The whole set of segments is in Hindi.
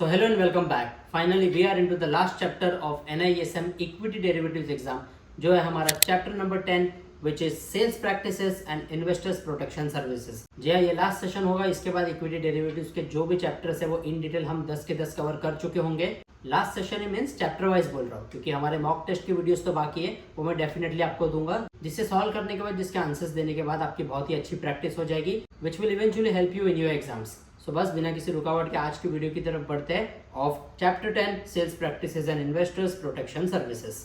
So hello and welcome back. Finally we are into the last chapter of NISM Equity Derivatives exam जो है हमारा chapter number 10 which is Sales Practices and Investors Protection Services. जी हाँ, ये लास्ट सेशन होगा. इसके बाद इक्विटी डेरिवेटिव्स के जो भी चैप्टर्स है वो इन डिटेल हम 10 के 10 कवर कर चुके होंगे. लास्ट सेशन है मीन्स चैप्टर वाइज बोल रहा हूँ क्योंकि हमारे मॉक टेस्ट की वीडियोस तो बाकी है, वो मैं डेफिनेटली आपको दूंगा, जिससे सॉल्व करने के बाद जिसके आंसर्स देने के बाद आपकी बहुत ही अच्छी प्रैक्टिस हो जाएगी which will eventually help you in your exams. So बस बिना किसी रुकावट के आज की वीडियो की तरफ बढ़ते हैं of chapter 10 sales practices and investors protection services.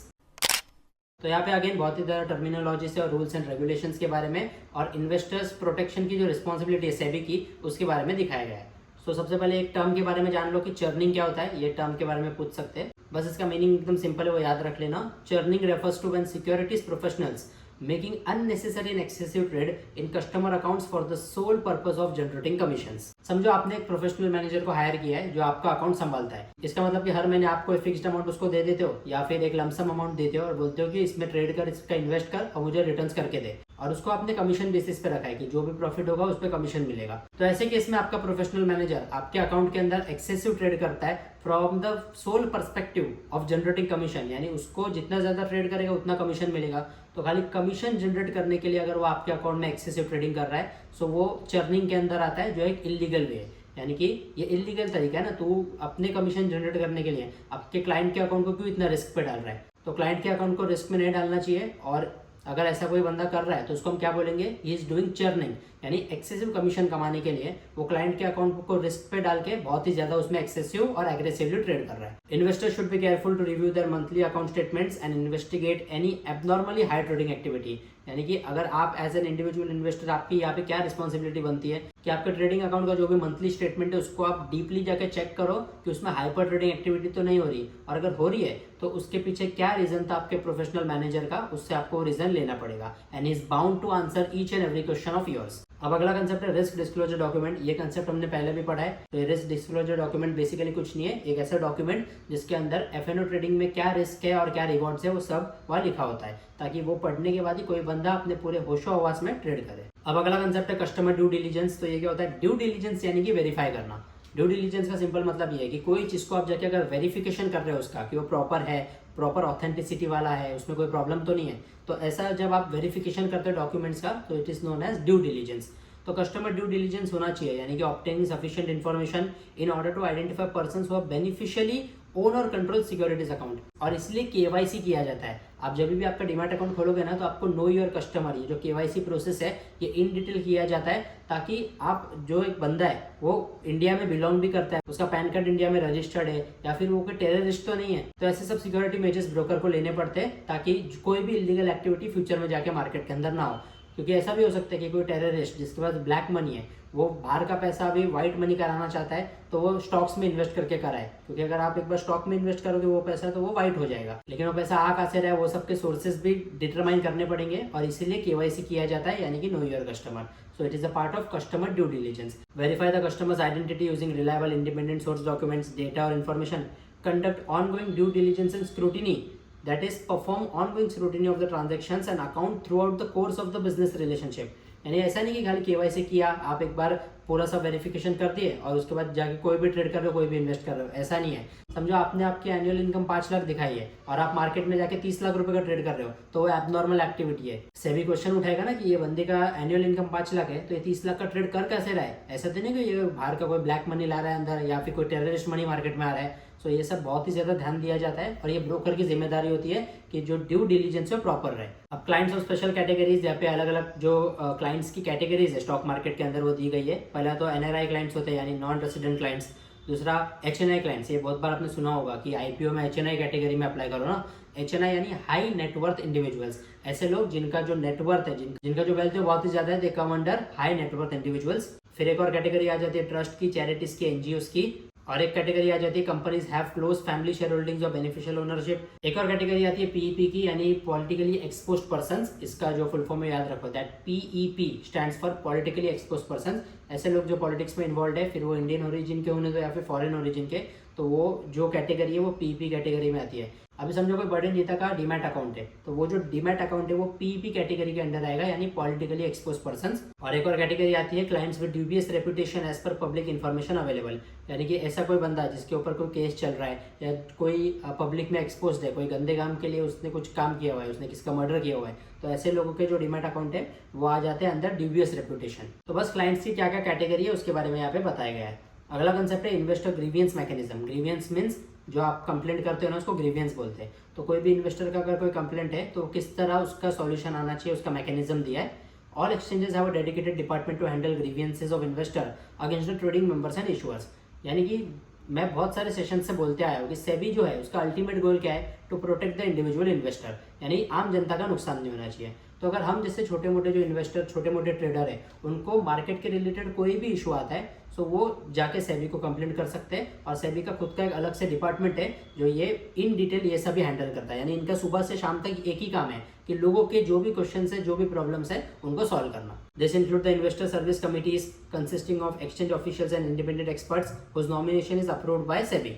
तो यहाँ पे अगेन बहुत ही ज़्यादा टर्मिनोलॉजी से और रूल्स एंड रेगुलेशंस के बारे में और इन्वेस्टर्स प्रोटेक्शन की जो रिस्पॉन्सिबिलिटी है सेबी की उसके बारे में दिखाया गया है. तो सबसे पहले एक टर्म के बारे में जान लो कि चर्निंग क्या होता है. ये टर्म के बारे में पूछ सकते हैं, बस इसका मीनिंग एकदम सिंपल है, वो याद रख लेना. Churning refers to when securities professionals making unnecessary and excessive trade in customer accounts for the sole purpose of generating commissions. समझो आपने एक प्रोफेशनल मैनेजर को हायर किया है जो आपका अकाउंट संभालता है. इसका मतलब कि हर महीने आपको एक फिक्स्ड अमाउंट उसको दे देते हो या फिर एक लमसम अमाउंट देते हो और बोलते हो कि इसमें ट्रेड कर, इसका इन्वेस्ट कर और मुझे रिटर्न्स करके दे, और उसको आपने कमीशन बेसिस पे रखा है कि जो भी प्रॉफिट होगा उस पर कमीशन मिलेगा. तो ऐसे केस में आपका प्रोफेशनल मैनेजर आपके अकाउंट के अंदर एक्सेसिव ट्रेड करता है from the sole perspective of generating commission, यानी उसको जितना ज्यादा ट्रेड करेगा उतना कमीशन मिलेगा. तो खाली कमीशन जनरेट करने के लिए अगर वो आपके अकाउंट में एक्सेसिव ट्रेडिंग कर रहा है सो वो चर्निंग के अंदर आता है, जो एक इलीगल वे है. यानी कि ये इलीगल तरीका है ना, तू अपने कमीशन जनरेट करने के लिए आपके क्लाइंट के अकाउंट को क्यों इतना रिस्क पे डाल रहा है. तो क्लाइंट के अकाउंट को रिस्क में नहीं डालना चाहिए, और अगर ऐसा कोई बंदा कर रहा है तो उसको हम क्या बोलेंगे, ही इज डूइंग चर्निंग, यानी एक्सेसिव कमीशन कमाने के लिए वो क्लाइंट के अकाउंट को रिस्क पे डाल के बहुत ही ज्यादा उसमें एक्सेसिव और एग्रेसिवली ट्रेड कर रहा है. Investor should be careful to review their monthly account statements and investigate any abnormally high trading activity. यानी कि अगर आप एज एन इंडिविजुअल इन्वेस्टर, आपकी यहाँ पे क्या रिस्पॉन्सिबिलिटी बनती है कि आपके ट्रेडिंग अकाउंट का जो भी मंथली स्टेटमेंट है उसको आप डीपली जाके चेक करो कि उसमें हाइपर ट्रेडिंग एक्टिविटी तो नहीं हो रही, और अगर हो रही है तो उसके पीछे क्या रीजन था आपके प्रोफेशनल मैनेजर का, उससे आपको रीजन लेना पड़ेगा. And is bound to answer each and every question of yours. अब अगला कंसेप्ट है रिस्क डिस्क्लोजर डॉक्यूमेंट. ये कंसेप्ट हमने पहले भी पढ़ा है. तो रिस्क डिस्क्लोजर डॉक्यूमेंट बेसिकली कुछ नहीं है, एक ऐसा डॉक्यूमेंट जिसके अंदर एफएनओ ट्रेडिंग में क्या रिस्क है और क्या रिवॉर्ड्स है वो सब वहाँ लिखा होता है, ताकि वो पढ़ने के बाद ही कोई बंदा अपने पूरे होशो हवास में ट्रेड करे. अब अगला कंसेप्ट है कस्टमर ड्यू डिलीजेंस. तो ये क्या होता है, ड्यू डिलीजेंस यानी कि वेरीफाई करना. ड्यू डिलीजेंस का सिंपल मतलब ये है कि कोई चीज को आप जाके अगर वेरिफिकेशन कर रहे हो उसका कि वो प्रॉपर है, प्रॉपर ऑथेंटिसिटी वाला है, उसमें कोई प्रॉब्लम तो नहीं है, तो ऐसा जब आप वेरिफिकेशन करते हो डॉक्यूमेंट्स का तो it is known as due diligence. तो कस्टमर ड्यू डिलीजेंस होना चाहिए, यानी कि obtaining sufficient information in order to identify persons who have beneficially own और कंट्रोल सिक्योरिटीज अकाउंट. और इसलिए केवाईसी किया जाता है. आप जब भी आपका डीमैट अकाउंट खोलोगे ना तो आपको नो योर कस्टमर, ये जो केवाईसी प्रोसेस है ये इन डिटेल किया जाता है, ताकि आप जो एक बंदा है वो इंडिया में बिलोंग भी करता है, उसका पैन कार्ड इंडिया में रजिस्टर्ड है, या फिर वो कोई टेररिस्ट तो नहीं है, तो ऐसे सब सिक्योरिटी मेजर्स ब्रोकर को लेने पड़ते हैं ताकि कोई भी इलीगल एक्टिविटी फ्यूचर में जाके मार्केट के अंदर ना हो. क्योंकि ऐसा भी हो सकता है कि कोई टेररिस्ट जिसके पास ब्लैक मनी है वो बाहर का पैसा अभी व्हाइट मनी कराना चाहता है तो वो स्टॉक्स में इन्वेस्ट करके कराए, क्योंकि अगर आप एक बार स्टॉक में इन्वेस्ट करोगे वो पैसा तो वो व्हाइट हो जाएगा, लेकिन वो पैसा आ कहाँ से रहा है वो सबके सोर्सेज भी डिटरमाइन करने पड़ेंगे, और इसीलिए केवाईसी किया जाता है, यानी कि know your customer. So it is a part of customer due diligence. Verify the customer's identity using reliable independent source documents, data or information. Conduct ongoing due diligence and scrutiny. That is, perform ongoing scrutiny of the transactions and account throughout the course of the business relationship. यानी ऐसा नहीं कि खाली केवाईसी किया, आप एक बार पूरा सा वेरिफिकेशन कर दिए और उसके बाद जाके कोई भी ट्रेड कर रहे हो, कोई भी इन्वेस्ट कर रहे हो, ऐसा नहीं है. समझो आपने आपकी एनुअल इनकम 5 लाख दिखाई है और आप मार्केट में जाके 30 लाख रुपए का ट्रेड कर रहे हो, तो वो एबनॉर्मल एक्टिविटी है. सेबी क्वेश्चन उठाएगा ना कि ये बंदे का एनुअल इनकम 5 लाख है तो ये 30 लाख का ट्रेड कर कैसे रहा है. ऐसा तो नहीं कि ये बाहर का कोई ब्लैक मनी ला रहा है अंदर, या फिर कोई टेररिस्ट मनी मार्केट में आ रहा है. तो ये सब बहुत ही ज्यादा ध्यान दिया जाता है, और ये ब्रोकर की जिम्मेदारी होती है कि जो ड्यू डिलीजेंस है प्रॉपर रहे. अब क्लाइंट्स और स्पेशल कैटेगरीज, यहाँ पे अलग अलग जो क्लाइंट्स की कैटेगरीज है स्टॉक मार्केट के अंदर वो दी गई है. पहला तो एनआरआई क्लाइंट्स होते हैं, यानी नॉन रेसिडेंट क्लाइंट्स. दूसरा एचएनआई क्लाइंट्स, ये बहुत बार आपने सुना होगा कि आईपीओ में एचएनआई कैटेगरी में अप्लाई करो ना. एचएनआई यानी हाई नेटवर्थ इंडिविजुअल्स, ऐसे लोग जिनका जो नेटवर्थ है, जिनका जो वेल्थ है बहुत ही ज्यादा है, they come under high net worth individuals. फिर एक और कैटेगरी आ जाती है ट्रस्ट की, चैरिटीज की, एनजीओस की. और एक कैटेगरी आ जाती है companies have close family share holdings और बेनिफिशियल ओनरशिप. एक और कैटेगरी आती है पीईपी की, यानी पॉलिटिकली एक्सपोज्ड पर्संस. इसका जो फुल फॉर्म है याद रखो, that PEP stands for politically exposed persons. ऐसे लोग जो पॉलिटिक्स में इन्वॉल्व है, फिर वो इंडियन ओरिजिन के होने दो या फिर फॉरेन ओरिजिन के, तो वो जो कैटेगरी है वो पीपी कैटेगरी में आती है। अभी समझो कोई बड़े नेता का डीमैट अकाउंट है, तो वो जो डीमैट अकाउंट है वो पीपी कैटेगरी के अंडर आएगा, यानी पॉलिटिकली एक्सपोज पर्संस। और एक और कैटेगरी आती है clients with dubious reputation as per public information available, यानी कि ऐसा कोई बंदा जिसके ऊपर कोई केस चल रहा है या कोई पब्लिक में एक्सपोज है, कोई गंदे काम के लिए उसने कुछ काम किया हुआ है, उसने किसका मर्डर किया हुआ है, तो ऐसे लोगों के जो डीमैट अकाउंट है वो आ जाते हैं अंदर ड्यूबियस रेपुटेशन। तो बस क्लाइंट्स की क्या क्या कैटेगरी है उसके बारे में यहाँ पे बताया गया है। अगला कंसेप्ट है investor grievance mechanism. Grievance means जो आप कंप्लेंट करते हो ना, उसको ग्रीवियंस बोलते हैं। तो कोई भी इन्वेस्टर का अगर कोई कंप्लेंट है तो किस तरह उसका सॉल्यूशन आना चाहिए, उसका मैकेनिज्म दिया है। All exchanges have a dedicated department to handle grievances of investor against the trading members and issuers. यानी कि मैं बहुत सारे सेशन से बोलते आया हूँ कि सेबी जो है उसका अल्टीमेट गोल क्या है, to protect the individual investor, यानी आम जनता का नुकसान नहीं होना चाहिए। तो अगर हम जैसे छोटे मोटे जो इन्वेस्टर, छोटे मोटे ट्रेडर है, उनको मार्केट के रिलेटेड कोई भी इशू आता है तो वो जाके सेबी को कंप्लेंट कर सकते हैं। और सेबी का खुद का एक अलग से डिपार्टमेंट है जो ये इन डिटेल ये सभी हैंडल करता है। यानी इनका सुबह से शाम तक एक ही काम है कि लोगों के जो भी क्वेश्चन है, जो भी प्रॉब्लम्स है, उनको सॉल्व करना। This include the investor service committees consisting of exchange officials and independent experts whose nomination is approved by SEBI.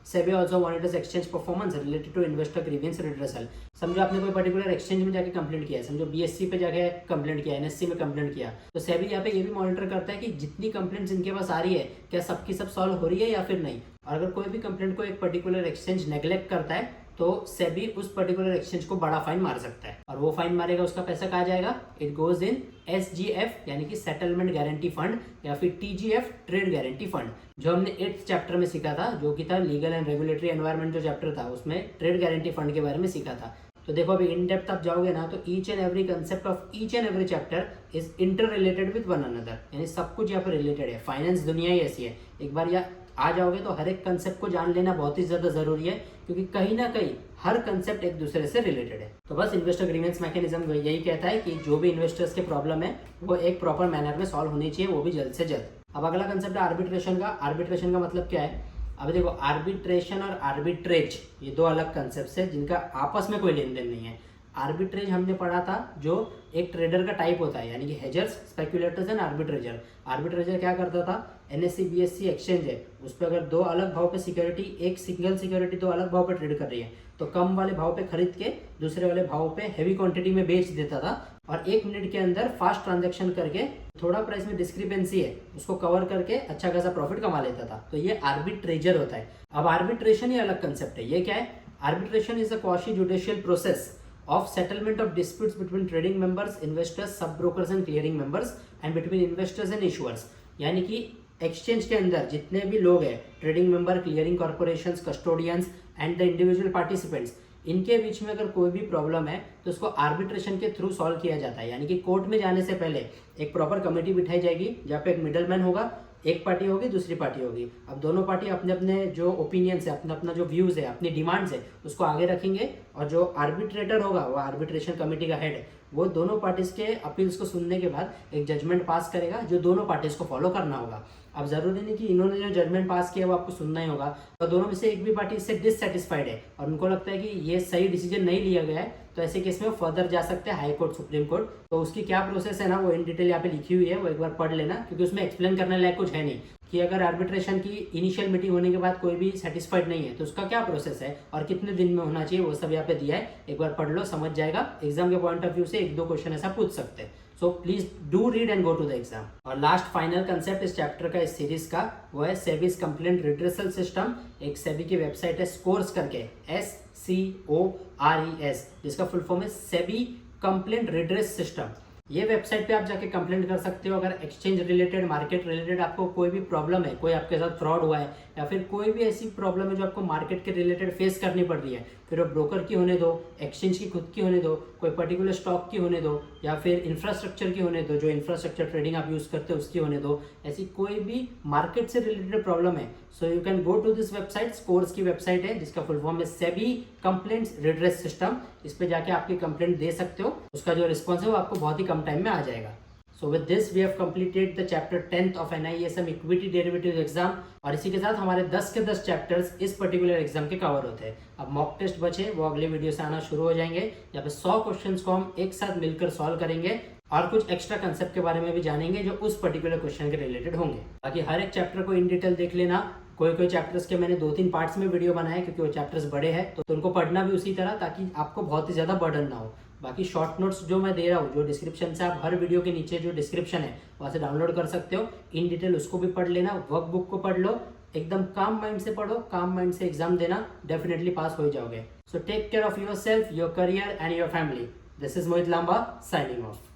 SEBI also monitors exchange performance related to investor grievance redressal. समझो आपने कोई पर्टिकुलर एक्सचेंज में जाके कंप्लेंट किया है, समझो बीएससी पे जाके कंप्लेंट किया, एनएससी में कंप्लेंट किया, तो सेबी यहाँ पे ये भी मॉनिटर करता है कि जितनी कंप्लेंट्स इनके पास आ रही है क्या सबकी सब सॉल्व हो रही है या फिर नहीं। और अगर कोई भी कंप्लेंट को एक पर्टिकुलर एक्सचेंज नेग्लेक्ट करता है तो सेबी उस पर्टिकुलर एक्सचेंज को बड़ा फाइन मार सकता है। और वो फाइन मारेगा, उसका पैसा कहाँ जाएगा? इट गोज इन SGF यानी कि सेटलमेंट गारंटी फंड, या फिर TGF ट्रेड गारंटी फंड, जो हमने 8th चैप्टर में सीखा था, जो कि था लीगल एंड रेगुलेटरी एनवायरनमेंट जो चैप्टर था, उसमें ट्रेड गारंटी फंड के बारे में सीखा था। तो देखो अभी इन डेप्थ आप जाओगे ना तो each and every concept of each and every chapter is inter related with one another, यानी सब कुछ यहाँ पर रिलेटेड है। फाइनेंस दुनिया ही ऐसी है, एक बार यहाँ आ जाओगे तो हर एक कंसेप्ट को जान लेना बहुत ही ज्यादा जरूरी है, क्योंकि कहीं ना कहीं हर कंसेप्ट एक दूसरे से रिलेटेड है। तो बस इन्वेस्टर ग्रीवियंस मैकेनिज्म यही कहता है कि जो भी इन्वेस्टर्स के प्रॉब्लम है वो एक प्रॉपर मैनर में सॉल्व होनी चाहिए, वो भी जल्द से जल्द। अब अगला कंसेप्ट है आर्बिट्रेशन का। आर्बिट्रेशन का मतलब क्या है? अब देखो, आर्बिट्रेशन और आर्बिट्रेज ये दो अलग कंसेप्ट है जिनका आपस में कोई लेन देन नहीं है। आर्बिट्रेज हमने पढ़ा था जो एक ट्रेडर का टाइप होता है, यानी कि हेजर्स, स्पेक्युलेटर्स एंड आर्बिट्रेजर। आर्बिट्रेजर क्या करता था? NSE BSE एक्सचेंज है, उस पर अगर दो अलग भाव पे सिक्योरिटी, एक सिंगल सिक्योरिटी दो अलग भाव पे ट्रेड कर रही है, तो कम वाले भाव पे खरीद के दूसरे वाले भाव पे हैवी क्वांटिटी में बेच देता था, और 1 मिनट के अंदर फास्ट ट्रांजैक्शन करके थोड़ा प्राइस में डिस्क्रिपेंसी है उसको कवर करके अच्छा खासा प्रॉफिट कमा लेता था। तो ये आर्बिट्रेजर होता है। अब आर्बिट्रेशन ही अलग कंसेप्ट है। ये क्या है? Arbitration is a quasi judicial process of settlement of disputes between trading members, investors, sub brokers and clearing members and between investors and issuers। यानी कि एक्सचेंज के अंदर जितने भी लोग हैं, trading member, clearing corporations, custodians and the individual participants, इनके बीच में अगर कोई भी प्रॉब्लम है तो उसको आर्बिट्रेशन के थ्रू सॉल्व किया जाता है। यानी कि कोर्ट में जाने से पहले एक प्रॉपर कमेटी बिठाई जाएगी जहाँ पे एक मिडलमैन होगा, एक पार्टी होगी, दूसरी पार्टी होगी। अब दोनों पार्टी अपने अपने जो ओपिनियंस है, अपना अपना जो व्यूज है, अपनी डिमांड्स है, उसको आगे रखेंगे, और जो आर्बिट्रेटर होगा, वो आर्बिट्रेशन कमेटी का हेड, वो दोनों पार्टीज के अपील्स को सुनने के बाद एक जजमेंट पास करेगा जो दोनों पार्टीज को फॉलो करना होगा। अब जरूरी नहीं कि इन्होंने जो जजमेंट पास किया वो आपको सुनना ही होगा, तो दोनों में से एक भी पार्टी इससे डिससेटिस्फाइड है और उनको लगता है कि ये सही डिसीजन नहीं लिया गया है, तो ऐसे केस में फर्दर जा सकते हैं हाई कोर्ट, सुप्रीम कोर्ट। तो उसकी क्या प्रोसेस है ना, वो इन डिटेल यहाँ पे लिखी हुई है, वो एक बार पढ़ लेना, क्योंकि उसमें एक्सप्लेन करने लायक कुछ है नहीं कि अगर आर्बिट्रेशन की इनिशियल मीटिंग होने के बाद कोई भी सेटिस्फाइड नहीं है तो उसका क्या प्रोसेस है और कितने दिन में होना चाहिए, वो सब यहाँ पे दिया है। एक बार पढ़ लो, समझ जाएगा। एग्जाम के पॉइंट ऑफ व्यू से 1-2 क्वेश्चन ऐसा पूछ सकते हैं। So please do read and go to the exam. और लास्ट फाइनल कंसेप्ट इस चैप्टर का, इस सीरीज का, वो है सेबीज कंप्लेंट रिड्रेसल सिस्टम। एक सेबी की वेबसाइट है स्कोर्स करके, SCORES, जिसका फुल फॉर्म है सेबी कंप्लेंट रिड्रेस सिस्टम। ये वेबसाइट पे आप जाके कंप्लेंट कर सकते हो अगर एक्सचेंज रिलेटेड, मार्केट रिलेटेड आपको कोई भी प्रॉब्लम है, कोई आपके साथ फ्रॉड हुआ है, या फिर कोई भी ऐसी प्रॉब्लम है जो आपको मार्केट के रिलेटेड फेस करनी पड़ रही है, फिर वो ब्रोकर की होने दो, एक्सचेंज की खुद की होने दो, कोई पर्टिकुलर स्टॉक की होने दो, या फिर इंफ्रास्ट्रक्चर की होने दो, जो इंफ्रास्ट्रक्चर ट्रेडिंग आप यूज करते हो उसकी होने दो, ऐसी कोई भी मार्केट से रिलेटेड प्रॉब्लम है, so you can go to this website. SCORES की वेबसाइट है जिसका फुल फॉर्म है सेबी कंप्लेंट्स रिड्रेस सिस्टम। इस पे जाके आपकी कंप्लेंट दे सकते हो, उसका जो रिस्पॉन्स है वो आपको बहुत ही कम टाइम में आ जाएगा। So with this we have completed the chapter 10th of NISM Equity Derivatives exam, और इसी के साथ हमारे 10 के 10 चैप्टर्स इस पर्टिकुलर एग्जाम के कवर होते हैं। अब मॉक टेस्ट बचे, वो अगले वीडियो से आना शुरू हो जाएंगे, यहाँ पे 100 क्वेश्चंस को हम एक साथ मिलकर सॉल्व करेंगे। और कुछ एक्स्ट्रा कंसेप्ट के बारे में भी जानेंगे जो उस पर्टिकुलर क्वेश्चन के रिलेटेड होंगे। बाकी हर एक चैप्टर को इन डिटेल देख लेना। कोई चैप्टर्स के मैंने 2-3 पार्ट्स में वीडियो बनाए क्योंकि वो चैप्टर्स बड़े हैं, तो उनको पढ़ना भी उसी तरह ताकि आपको बहुत ही ज़्यादा बर्डन ना हो। बाकी शॉर्ट नोट्स जो मैं दे रहा हूँ, जो डिस्क्रिप्शन से आप हर वीडियो के नीचे जो डिस्क्रिप्शन है वहाँ से डाउनलोड कर सकते हो। इन डिटेल उसको भी पढ़ लेना, वर्कबुक को पढ़ लो, एकदम काम माइंड से पढ़ो, काम माइंड से एग्जाम देना, डेफिनेटली पास हो जाओगे। So take care of yourself, your career and your family. This is Mohit Lamba signing of.